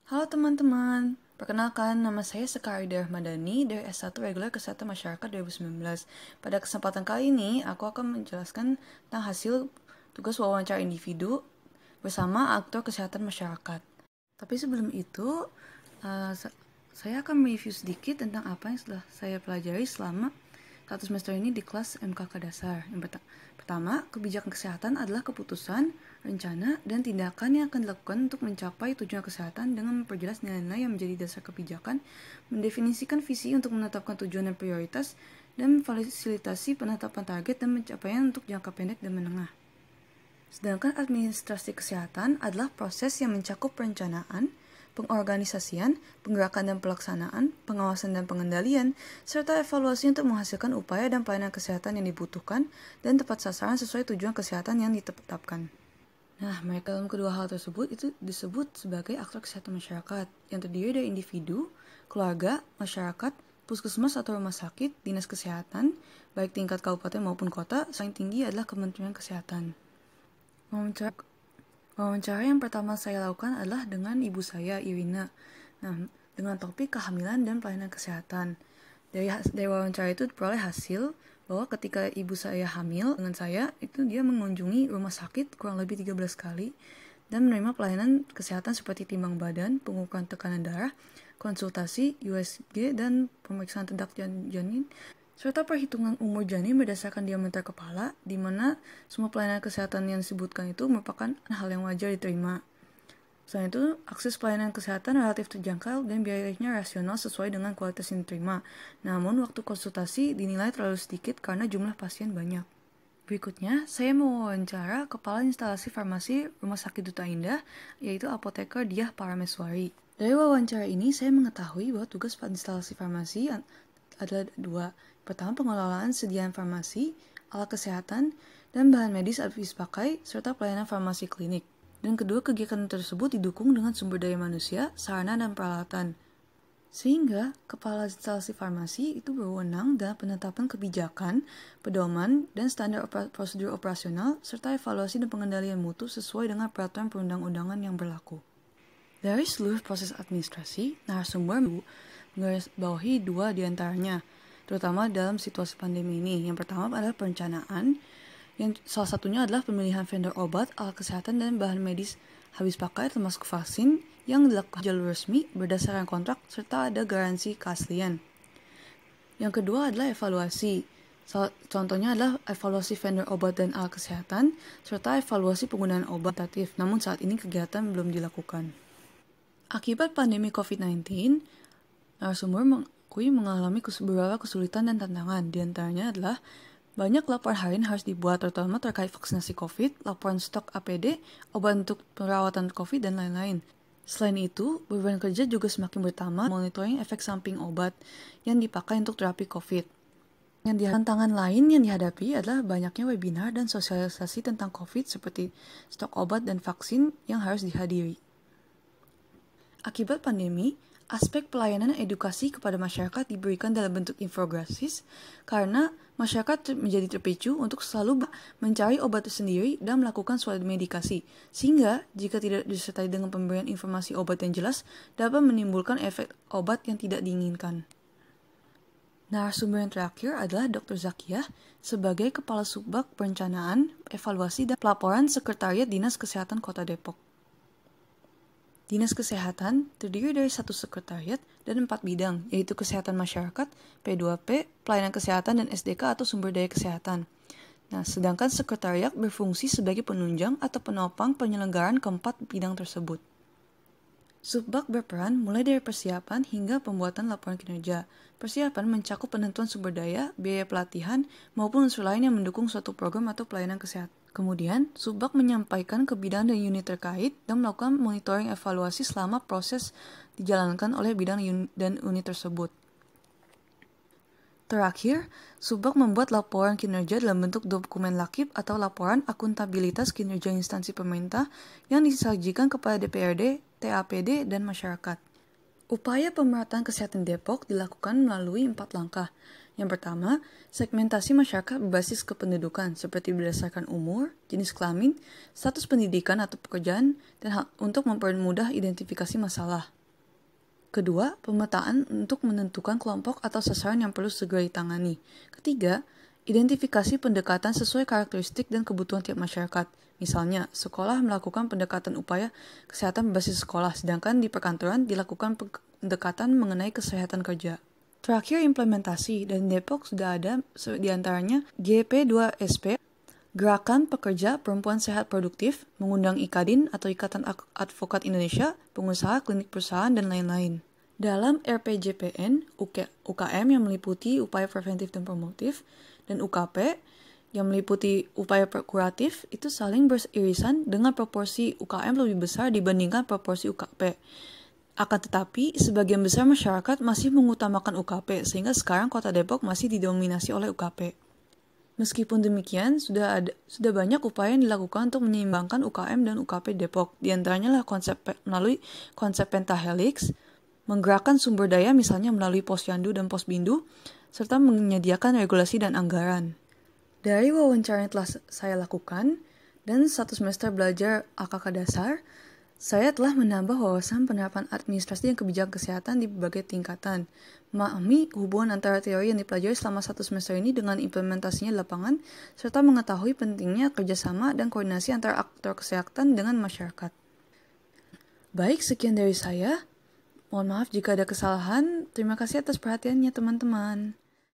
Halo teman-teman, perkenalkan nama saya Sekarida Ahmadani dari S1 Reguler Kesehatan Masyarakat 2019. Pada kesempatan kali ini, aku akan menjelaskan tentang hasil tugas wawancara individu bersama aktor kesehatan masyarakat. Tapi sebelum itu, saya akan mereview sedikit tentang apa yang sudah saya pelajari selama 1 semester ini di kelas MKK dasar. Yang pertama, kebijakan kesehatan adalah keputusan, rencana, dan tindakan yang akan dilakukan untuk mencapai tujuan kesehatan dengan memperjelas nilai-nilai yang menjadi dasar kebijakan, mendefinisikan visi untuk menetapkan tujuan dan prioritas, dan memfasilitasi penetapan target dan pencapaian untuk jangka pendek dan menengah. Sedangkan administrasi kesehatan adalah proses yang mencakup perencanaan, pengorganisasian, penggerakan dan pelaksanaan, pengawasan dan pengendalian, serta evaluasi untuk menghasilkan upaya dan pelayanan kesehatan yang dibutuhkan dan tepat sasaran sesuai tujuan kesehatan yang ditetapkan. Nah, mereka dalam kedua hal tersebut itu disebut sebagai aktor kesehatan masyarakat yang terdiri dari individu, keluarga, masyarakat, puskesmas atau rumah sakit, dinas kesehatan, baik tingkat kabupaten maupun kota, paling tinggi adalah Kementerian Kesehatan. Wawancara yang pertama saya lakukan adalah dengan ibu saya, Irina. Nah, dengan topik kehamilan dan pelayanan kesehatan. Dari wawancara itu diperoleh hasil bahwa ketika ibu saya hamil dengan saya, itu dia mengunjungi rumah sakit kurang lebih 13 kali dan menerima pelayanan kesehatan seperti timbang badan, pengukuran tekanan darah, konsultasi, USG, dan pemeriksaan detak janin, serta perhitungan umur janin berdasarkan diameter kepala, di mana semua pelayanan kesehatan yang disebutkan itu merupakan hal yang wajar diterima. Selain itu, akses pelayanan kesehatan relatif terjangkau dan biayanya rasional sesuai dengan kualitas yang diterima. Namun, waktu konsultasi dinilai terlalu sedikit karena jumlah pasien banyak. Berikutnya, saya mewawancara Kepala Instalasi Farmasi Rumah Sakit Duta Indah, yaitu Apoteker Diah Parameswari. Dari wawancara ini, saya mengetahui bahwa tugas instalasi farmasi adalah dua. Pertama, pengelolaan sediaan farmasi, alat kesehatan, dan bahan medis habis pakai, serta pelayanan farmasi klinik. Dan kedua, kegiatan tersebut didukung dengan sumber daya manusia, sarana, dan peralatan. Sehingga, kepala instalasi farmasi itu berwenang dalam penetapan kebijakan, pedoman, dan standar prosedur operasional, serta evaluasi dan pengendalian mutu sesuai dengan peraturan perundang-undangan yang berlaku. Dari seluruh proses administrasi, narasumber menggarisbawahi dua diantaranya, terutama dalam situasi pandemi ini. Yang pertama adalah perencanaan, yang salah satunya adalah pemilihan vendor obat, alat kesehatan, dan bahan medis habis pakai termasuk vaksin yang dilakukan jalur resmi berdasarkan kontrak serta ada garansi keaslian. Yang kedua adalah evaluasi. Contohnya adalah evaluasi vendor obat dan alat kesehatan serta evaluasi penggunaan obat alternatif. Namun saat ini kegiatan belum dilakukan. Akibat pandemi COVID-19, narasumber mengalami beberapa kesulitan dan tantangan. Di antaranya adalah banyak laporan harian harus dibuat, terutama terkait vaksinasi COVID, laporan stok APD, obat untuk perawatan COVID, dan lain-lain. Selain itu, beban kerja juga semakin bertambah monitoring efek samping obat yang dipakai untuk terapi COVID. Tantangan lain yang dihadapi adalah banyaknya webinar dan sosialisasi tentang COVID seperti stok obat dan vaksin yang harus dihadiri. Akibat pandemi, aspek pelayanan dan edukasi kepada masyarakat diberikan dalam bentuk infografis karena masyarakat menjadi terpicu untuk selalu mencari obat tersendiri dan melakukan suatu medikasi, sehingga jika tidak disertai dengan pemberian informasi obat yang jelas, dapat menimbulkan efek obat yang tidak diinginkan. Narasumber yang terakhir adalah Dr. Zakiah sebagai Kepala Subbag Perencanaan, Evaluasi, dan Pelaporan Sekretariat Dinas Kesehatan Kota Depok. Dinas Kesehatan terdiri dari 1 sekretariat dan 4 bidang, yaitu kesehatan masyarakat, P2P, pelayanan kesehatan, dan SDK atau sumber daya kesehatan. Nah, sedangkan sekretariat berfungsi sebagai penunjang atau penopang penyelenggaraan keempat bidang tersebut. Subbag berperan mulai dari persiapan hingga pembuatan laporan kinerja. Persiapan mencakup penentuan sumber daya, biaya pelatihan, maupun unsur lain yang mendukung suatu program atau pelayanan kesehatan. Kemudian, Subbag menyampaikan ke bidang dan unit terkait dan melakukan monitoring evaluasi selama proses dijalankan oleh bidang dan unit tersebut. Terakhir, Subbag membuat laporan kinerja dalam bentuk dokumen lakib atau laporan akuntabilitas kinerja instansi pemerintah yang disajikan kepada DPRD, TAPD, dan masyarakat. Upaya pemerataan kesehatan Depok dilakukan melalui 4 langkah. Yang pertama, segmentasi masyarakat berbasis kependudukan seperti berdasarkan umur, jenis kelamin, status pendidikan atau pekerjaan, dan untuk mempermudah identifikasi masalah. Kedua, pemetaan untuk menentukan kelompok atau sasaran yang perlu segera ditangani. Ketiga, identifikasi pendekatan sesuai karakteristik dan kebutuhan tiap masyarakat. Misalnya, sekolah melakukan pendekatan upaya kesehatan berbasis sekolah, sedangkan di perkantoran dilakukan pendekatan mengenai kesehatan kerja. Terakhir, implementasi. Dan Depok sudah ada diantaranya GP2SP, Gerakan Pekerja Perempuan Sehat Produktif, mengundang IKADIN atau Ikatan Advokat Indonesia, pengusaha, klinik perusahaan, dan lain-lain. Dalam RPJPN, UKM yang meliputi upaya preventif dan promotif, dan UKP yang meliputi upaya kuratif, itu saling beririsan dengan proporsi UKM lebih besar dibandingkan proporsi UKP. Akan tetapi, sebagian besar masyarakat masih mengutamakan UKP, sehingga sekarang Kota Depok masih didominasi oleh UKP. Meskipun demikian, sudah banyak upaya yang dilakukan untuk menyeimbangkan UKM dan UKP Depok. Di antaranya melalui konsep pentahelix, menggerakkan sumber daya misalnya melalui Posyandu dan Posbindu, serta menyediakan regulasi dan anggaran. Dari wawancara yang telah saya lakukan, dan 1 semester belajar AKK dasar, saya telah menambah wawasan penerapan administrasi dan kebijakan kesehatan di berbagai tingkatan, memahami hubungan antara teori yang dipelajari selama 1 semester ini dengan implementasinya di lapangan, serta mengetahui pentingnya kerjasama dan koordinasi antara aktor kesehatan dengan masyarakat. Baik, sekian dari saya. Mohon maaf jika ada kesalahan. Terima kasih atas perhatiannya, teman-teman.